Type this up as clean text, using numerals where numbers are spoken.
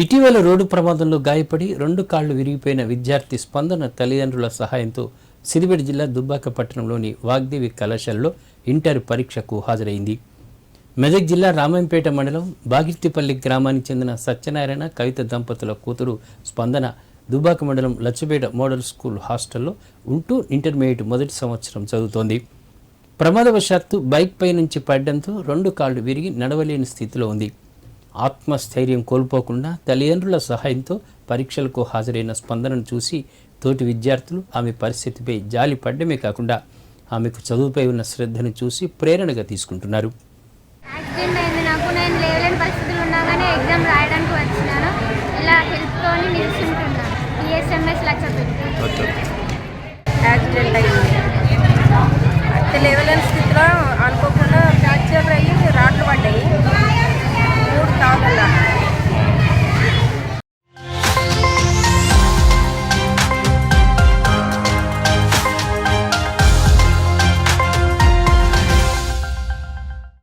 ఇటీవల రోడ్డు ప్రమాదంలో గాయపడి 2 కాళ్లు విరిగిపోయిన విద్యార్థి స్పందన తల్లిదండ్రుల సహాయంతో సిద్దిపేట జిల్లా దుబ్బాక పట్టణంలోని వాగ్దేవి కళాశాలలో ఇంటర్ పరీక్షకు హాజరైంది. మెదక్ జిల్లా రామంపేట మండలం బాగిర్తిపల్లి గ్రామానికి చెందిన సత్యనారాయణ కవిత దంపతుల కూతురు స్పందన దుబ్బాక మండలం లచ్చపేట మోడల్ స్కూల్ హాస్టల్లో ఉంటూ ఇంటర్మీడియట్ మొదటి సంవత్సరం చదువుతోంది. ప్రమాదవశాత్తు బైక్ పై నుంచి పడడంతో 2 కాళ్లు విరిగి నడవలేని స్థితిలో ఉంది. ఆత్మస్థైర్యం కోల్పోకుండా తల్లిదండ్రుల సహాయంతో పరీక్షలకు హాజరైన స్పందనను చూసి తోటి విద్యార్థులు ఆమె పరిస్థితిపై జాలి పడ్డమే కాకుండా ఆమెకు చదువుపై ఉన్న శ్రద్ధను చూసి ప్రేరణగా తీసుకుంటున్నారు. యాక్సిడెంట్ అయింది నాకు. నేను లేవలేని పరిస్థితులు ఉండగానే ఎగ్జామ్ రాయడానికి వచ్చినాను. ఇలా హెల్ప్తో నిలుచుంటున్నాను. ESMS లచ్చపేట. యాక్సిడెంట్ అయింది. లేవలేని స్థితిలో